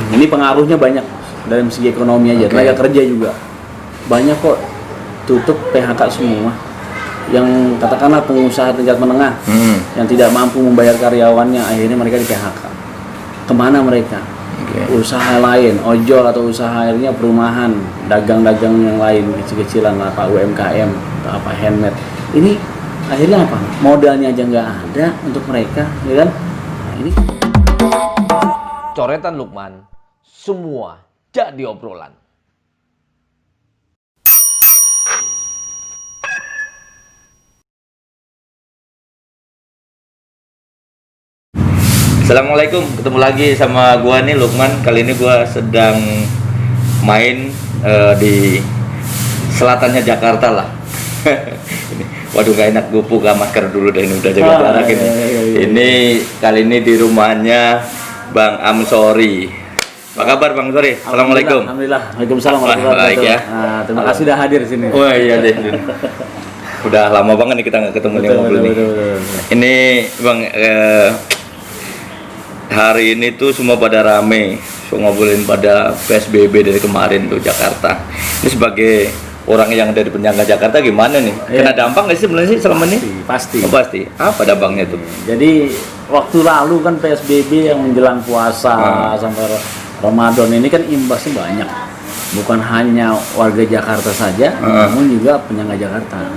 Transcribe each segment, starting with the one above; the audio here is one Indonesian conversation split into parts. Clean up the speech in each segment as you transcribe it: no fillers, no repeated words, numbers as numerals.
Ini pengaruhnya banyak dalam segi ekonomi aja, tenaga kerja juga banyak kok tutup, PHK semua. Yang katakanlah pengusaha tingkat menengah yang tidak mampu membayar karyawannya, akhirnya mereka di PHK. Kemana mereka? Usaha lain, ojol atau usaha akhirnya perumahan, dagang-dagang yang lain kecil-kecilan lah, Pak, UMKM atau apa, handmade. Ini akhirnya apa? Modalnya aja nggak ada untuk mereka, ya kan? Nah, ini Coretan Lukman, semua jadi obrolan. Assalamualaikum, ketemu lagi sama gua nih Lukman. Kali ini gua sedang main di selatannya Jakarta lah. Waduh, gak enak, gue buka masker dulu deh, ini udah jaga jarak ini. Ini kali ini di rumahnya Bang Amsori. Apa kabar Bang Amsori? Assalamualaikum. Alhamdulillah. Waalaikumsalam warahmatullahi wabarakatuh. Baik ya. Nah, terima kasih sudah hadir di sini. Wah iya deh. Udah lama banget nih kita nggak ketemu nih ngobrol nih. Ini Bang, hari ini tuh semua pada rame, ngobrolin pada PSBB dari kemarin tuh Jakarta. Ini sebagai orang yang dari penyangga Jakarta gimana nih? Kena dampak nggak sih sebenarnya selama ini? Pasti. Oh, pasti. Apa dampaknya tuh? Jadi waktu lalu kan PSBB yang menjelang puasa sampai Ramadan ini kan imbasnya banyak. Bukan hanya warga Jakarta saja, namun juga penyangga Jakarta.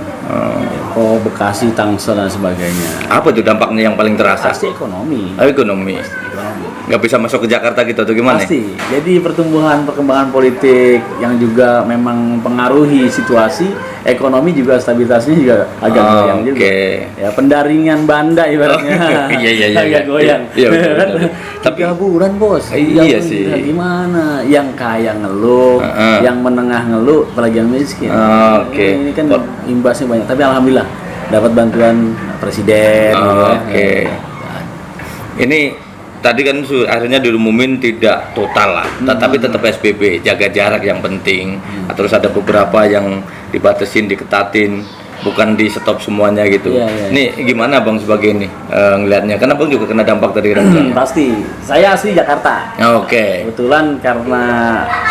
Depok, Bekasi, Tangsel dan sebagainya. Apa tuh dampaknya yang paling terasa? Pasti ekonomi. Ekonomi. Nggak bisa masuk ke Jakarta gitu atau gimana? Pasti. Jadi perkembangan politik yang juga memang mempengaruhi situasi ekonomi, juga stabilitasnya juga agak goyang juga. Ya, pendaringan Banda ibaratnya. Iya. Agak goyang. Iya, betul. Tapi kaburan, Bos. Iya sih. Gimana? Yang kaya ngeluh, yang menengah ngeluh, apalagi yang miskin. Ini kan imbasnya banyak. Tapi alhamdulillah dapat bantuan presiden. Ini tadi kan akhirnya diumumin tidak total lah, tapi tetap PSBB, jaga jarak yang penting. Terus ada beberapa yang dibatasin, diketatin, bukan di stop semuanya gitu. Ini gimana Bang sebagai ini ngelihatnya? Karena Bang juga kena dampak tadi kan? Pasti. Saya asli Jakarta. Kebetulan karena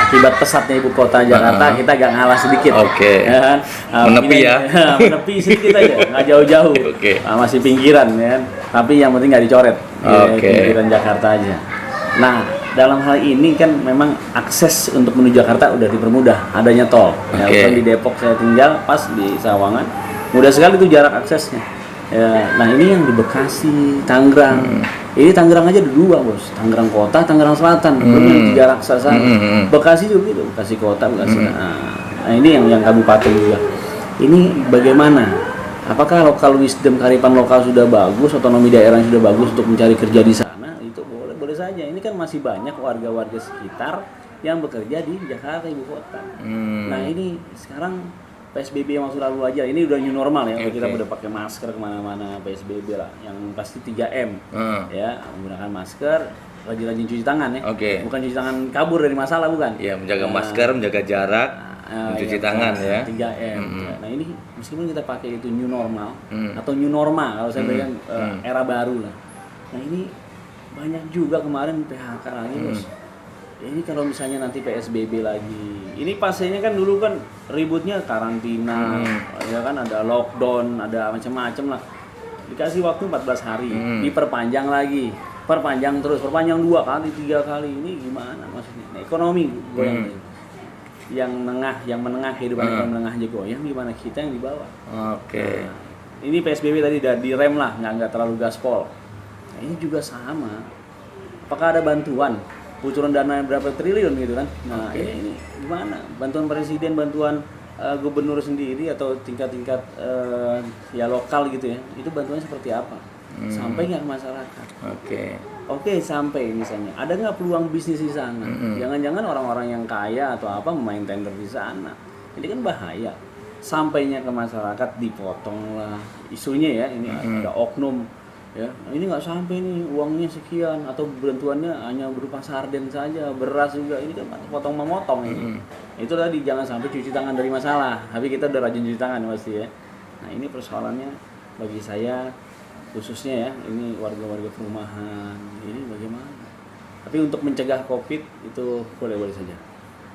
akibat pesatnya ibu kota Jakarta, kita agak ngalah sedikit. Ya kan? Menepi ya? Menepi sedikit aja, nggak jauh-jauh. Masih pinggiran ya kan? Tapi yang penting nggak dicoret. Pinggiran Jakarta aja. Nah, dalam hal ini kan memang akses untuk menuju Jakarta udah dipermudah, adanya tol. Ya, di Depok saya tinggal, pas di Sawangan, mudah sekali itu jarak aksesnya. Ya, nah ini yang di Bekasi, Tangerang. Ini Tangerang aja ada dua, Bos. Tangerang Kota, Tangerang Selatan. Belum yang tiga raksasa. Bekasi juga gitu, Bekasi Kota, Bekasi. Nah, ini yang kabupaten juga. Ini bagaimana? Apakah lokal wisdom, kearifan lokal sudah bagus, otonomi daerah sudah bagus untuk mencari kerja di sana? Itu boleh saja. Ini kan masih banyak warga-warga sekitar yang bekerja di Jakarta ibu kota. Nah ini sekarang PSBB yang masuk lalu aja, ini udah new normal ya. Kita udah pakai masker kemana-mana, PSBB lah. Yang pasti 3M, ya, menggunakan masker, rajin-rajin cuci tangan ya. Bukan cuci tangan kabur dari masalah, bukan? Ya, menjaga masker, menjaga jarak. Mencuci tangan ya. 3M. Nah ini meskipun kita pakai itu new normal atau new norma kalau saya bilang era baru lah. Nah ini banyak juga kemarin PHK lagi, Bos. Ya, ini kalau misalnya nanti PSBB lagi. Ini pasiennya kan dulu kan ributnya karantina, ya kan ada lockdown, ada macam-macam lah. Dikasih waktu 14 hari, diperpanjang lagi. Perpanjang terus, perpanjang 2 kali, 3 kali. Ini gimana maksudnya? Nah, ekonomi goyang. Yang menengah kehidupan ekonomi menengah aja goyang, gimana kita yang di bawah? Nah, ini PSBB tadi udah direm lah, nggak terlalu gaspol. Nah, ini juga sama. Apakah ada bantuan? Bocoran dana berapa triliun gitu kan? Nah ini gimana? Bantuan presiden, bantuan gubernur sendiri atau tingkat-tingkat ya lokal gitu ya? Itu bantuannya seperti apa? Sampai nggak ke masyarakat? Sampai misalnya, ada nggak peluang bisnis di sana? Jangan-jangan orang-orang yang kaya atau apa main tender di sana? Ini kan bahaya. Sampainya ke masyarakat dipotong lah isunya ya. Ini ada oknum ya. Ini nggak sampai nih uangnya sekian, atau bantuannya hanya berupa sarden saja, beras juga. Ini kan potong memotong ini. Itu tadi, jangan sampai cuci tangan dari masalah. Tapi kita udah rajin cuci tangan pasti ya. Nah ini persoalannya bagi saya khususnya ya, ini warga-warga perumahan, ini bagaimana? Tapi untuk mencegah COVID itu boleh-boleh saja.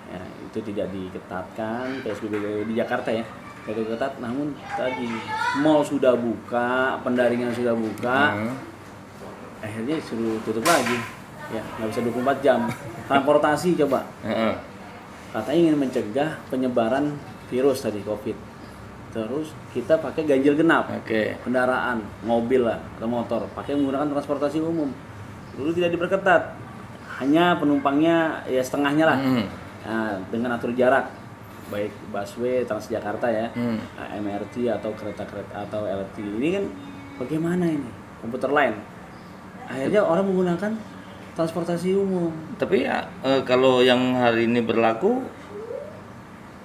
Ya, itu tidak diketatkan PSBB di Jakarta ya. Tidak ketat, namun tadi mall sudah buka, pendaringan sudah buka, akhirnya suruh tutup lagi. Ya, nggak bisa 24 jam. Transportasi coba. Katanya ingin mencegah penyebaran virus tadi COVID. Terus kita pakai ganjil genap. Kendaraan, mobil lah atau motor, pakai menggunakan transportasi umum. Dulu tidak diperketat. Hanya penumpangnya ya setengahnya lah. Nah, dengan atur jarak, baik busway, Transjakarta ya, MRT atau kereta-kereta atau LRT. Ini kan bagaimana ini? Komputer lain. Akhirnya orang menggunakan transportasi umum. Tapi ya kalau yang hari ini berlaku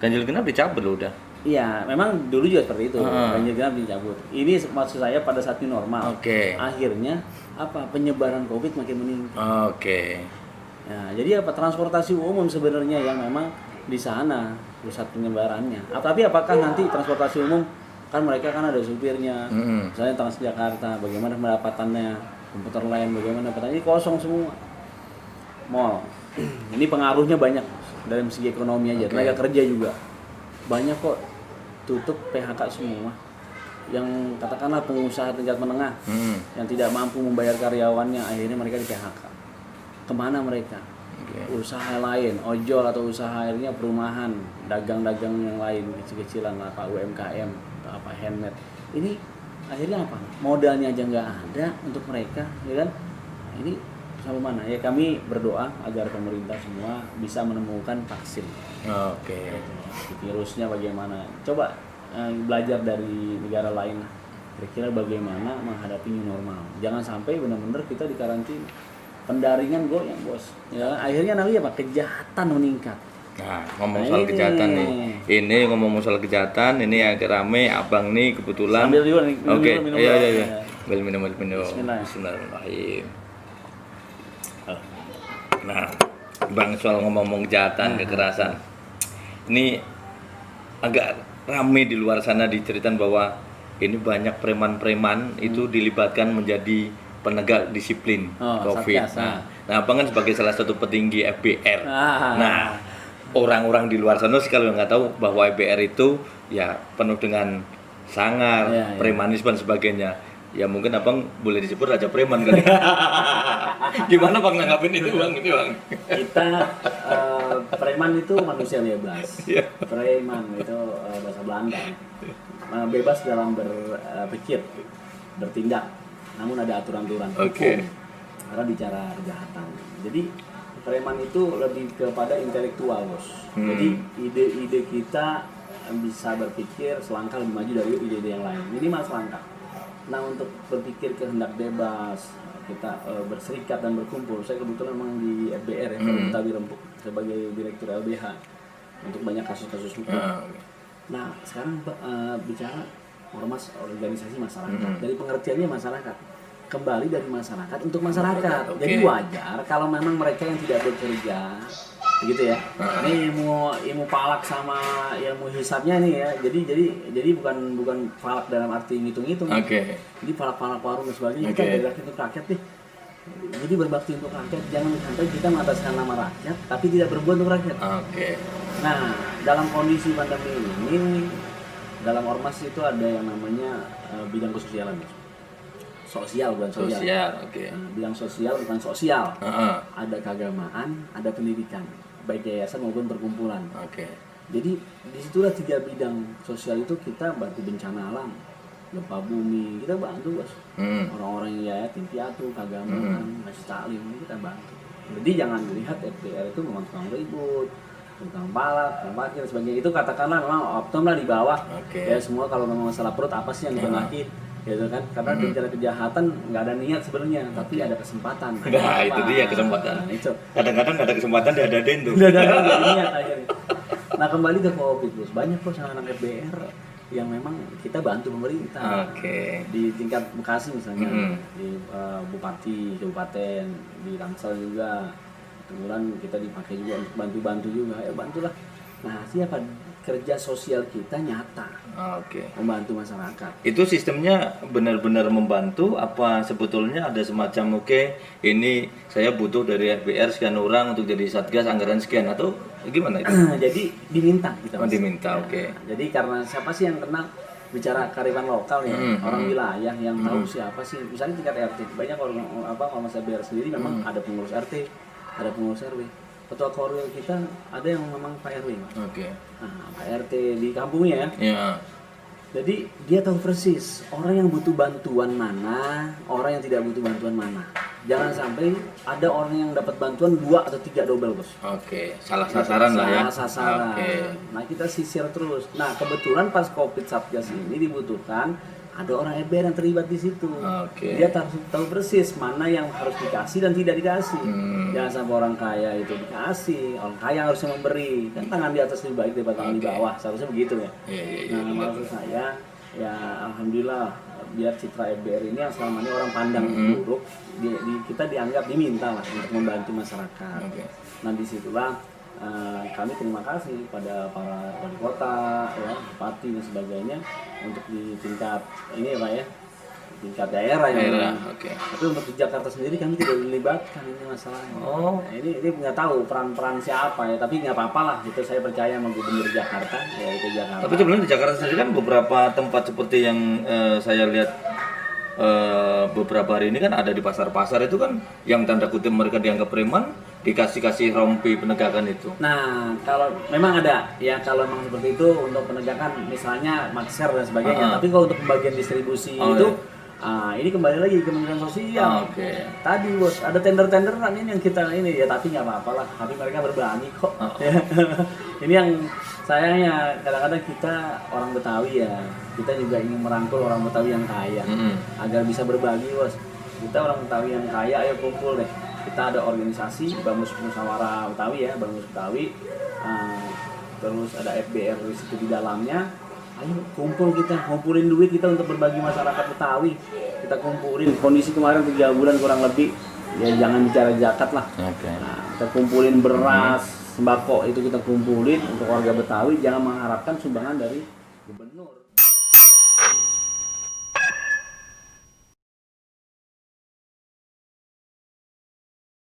ganjil genap dicabut loh udah. Iya, memang dulu juga seperti itu. Ganjil genap dicabut. Ini maksud saya pada saat ini normal. Akhirnya apa? Penyebaran COVID makin meningkat. Nah, jadi apa transportasi umum sebenarnya yang memang di sana pusat penyebarannya. Tapi apakah nanti transportasi umum kan mereka kan ada supirnya, misalnya Transjakarta, bagaimana pendapatannya, komputer lain bagaimana pendapatannya, ini kosong semua. Mall, ini pengaruhnya banyak dalam segi ekonomi aja, tenaga kerja juga banyak kok tutup, PHK semua. Yang katakanlah pengusaha tingkat menengah yang tidak mampu membayar karyawannya, akhirnya mereka di PHK. Kemana mereka? Usaha lain, ojol atau usaha akhirnya perumahan, dagang-dagang yang lain kecil-kecilan lah, Pak UMKM atau apa handmade. Ini akhirnya apa? Modalnya aja nggak ada untuk mereka, ya kan? Ini sampai mana? Ya kami berdoa agar pemerintah semua bisa menemukan vaksin. Virusnya bagaimana? Coba belajar dari negara lain. Kira-kira bagaimana menghadapi new normal. Jangan sampai benar-benar kita dikarantina. Pendaringan goyang bos, ya akhirnya nanti apa kejahatan meningkat. Nah ngomong soal kejahatan nih, ini ngomong soal kejahatan, ini agak rame, abang nih kebetulan. Sambil dulu nih, iya. Minum. Bismillahirrahmanirrahim. Nah, bang soal ngomong kejahatan, kekerasan, ini agak rame di luar sana diceritain bahwa ini banyak preman-preman itu dilibatkan menjadi penegak disiplin COVID. Nah, abang kan sebagai salah satu petinggi FBR. Nah, orang-orang di luar sana sekali nggak tahu bahwa FBR itu ya penuh dengan sangar, premanisme dan sebagainya. Ya mungkin abang boleh disebut raja preman kali. Gimana bang nanggapin itu bang? Kita preman itu manusia bebas. Preman itu bahasa Belanda. Bebas dalam berpikir, bertindak. Namun ada aturan-aturan hukum karena bicara kejahatan. Jadi preman itu lebih kepada intelektual bos. Jadi ide-ide kita bisa berpikir selangkah lebih maju dari ide-ide yang lain. Minimal selangkah. Nah untuk berpikir kehendak bebas, kita berserikat dan berkumpul. Saya kebetulan memang di FBR ya, Betawi Rempuk sebagai direktur LBH untuk banyak kasus-kasus hukum. Nah sekarang bicara ormas, organisasi masyarakat. Dari pengertiannya masyarakat, kembali dari masyarakat untuk masyarakat. Jadi wajar kalau memang mereka yang tidak bekerja, begitu ya. Ini ilmu palak sama ilmu hisabnya nih ya. Jadi bukan palak dalam arti ngitung-ngitung. Jadi palak-palak warung dan sebagainya kita bergerak untuk rakyat nih. Jadi berbakti untuk rakyat, jangan sampai kita mengataskan nama rakyat tapi tidak berbuat untuk rakyat. Nah dalam kondisi pandemi ini, dalam ormas itu ada yang namanya bidang kesosialan, sosial bukan sosial. Bidang sosial bukan sosial. Ada keagamaan, ada pendidikan, baik yayasan maupun perkumpulan. Jadi disitulah 3 bidang sosial itu kita bantu bencana alam, gempa bumi, kita bantu bos. Orang-orang yang yatim piatu, keagamaan, masjid taklim kita bantu. Jadi jangan dilihat FPR itu memang tukang ribut, tukang balap, tukang parkir sebagainya. Itu katakanlah memang optimum lah di bawah. Ya semua kalau memang masalah perut apa sih yang dibenahi, gitu kan? Karena bicara kejahatan nggak ada niat sebenarnya, tapi ada kesempatan. Nah itu dia kesempatan. Nah, itu. Kadang-kadang ada kesempatan diadain tuh. Nggak ada niat akhirnya. Nah kembali ke COVID bos, banyak kok anak FBR yang memang kita bantu pemerintah. Di tingkat Bekasi misalnya, di bupati, kabupaten, di Tangsel juga. Kemudian kita dipakai juga untuk bantu-bantu juga, ya bantulah. Nah siapa kerja sosial kita nyata, Oke. membantu masyarakat. Itu sistemnya benar-benar membantu apa sebetulnya ada semacam ini saya butuh dari FBR sekian orang untuk jadi satgas anggaran sekian atau gimana itu? Jadi diminta kita. Oh, diminta, oke. Jadi karena siapa sih yang kenal bicara kearifan lokal ya, orang wilayah yang tahu siapa sih, misalnya tingkat RT, banyak orang Ormas FBR sendiri memang ada pengurus RT, ada pengurus RW. Ketua Korwil kita ada yang memang Pak RW. Oke. Nah, Pak RT di kampungnya ya. Ya. Jadi dia tahu persis orang yang butuh bantuan mana, orang yang tidak butuh bantuan mana. Jangan sampai ada orang yang dapat bantuan 2 atau 3 double, Bos. Oke, salah sasaran lah ya. Salah sasaran. Oke. Nah, kita sisir terus. Nah, kebetulan pas Covid Satgas ini dibutuhkan ada orang FBR yang terlibat di situ. Oke. Dia tahu persis mana yang harus dikasih dan tidak dikasih. Jangan sampai orang kaya itu dikasih, orang kaya harusnya memberi. Kan tangan di atas lebih baik daripada tangan di bawah, seharusnya begitu ya. Iya. Nah, maksud saya ya alhamdulillah biar citra FBR ini yang selama ini orang pandang buruk, kita dianggap diminta lah untuk membantu masyarakat. Oke. Nah, disitulah kami terima kasih pada para wali kota, ya, bupati dan sebagainya untuk di tingkat ini ya Pak ya, tingkat daerah ya. Oke. Tapi untuk di Jakarta sendiri kami tidak dilibatkan ini masalahnya. Oh. Nah, ini nggak tahu peran siapa ya, tapi nggak apa-apa lah. Itu saya percaya sama Gubernur Jakarta, ya itu Jakarta. Tapi sebenarnya di Jakarta sendiri kan beberapa tempat seperti yang saya lihat beberapa hari ini kan ada di pasar-pasar itu kan yang tanda kutip mereka dianggap preman dikasih rompi penegakan itu. Nah, kalau memang ada ya, kalau memang seperti itu untuk penegakan misalnya makser dan sebagainya. Tapi kalau untuk pembagian distribusi itu ini kembali lagi ke Kementerian Sosial. Oke. Tadi Bos, ada tender-tenderan ini yang kita ini ya, tapi nggak apa-apa lah. Tapi mereka berbagi kok. Ya. Ini yang sayangnya kadang-kadang kita orang Betawi ya, kita juga ingin merangkul orang Betawi yang kaya agar bisa berbagi, Bos. Kita orang Betawi yang kaya, ayo kumpul deh. Kita ada organisasi Bamus Musyawarah Betawi ya, Bamus Betawi. Terus ada FBR di situ di dalamnya. Ayo kumpulin duit kita untuk berbagi masyarakat Betawi. Kita kumpulin. Kondisi kemarin 3 bulan kurang lebih, ya jangan bicara zakat lah. Oke. Nah, kita kumpulin beras, sembako itu kita kumpulin untuk warga Betawi. Jangan mengharapkan sumbangan dari gubernur.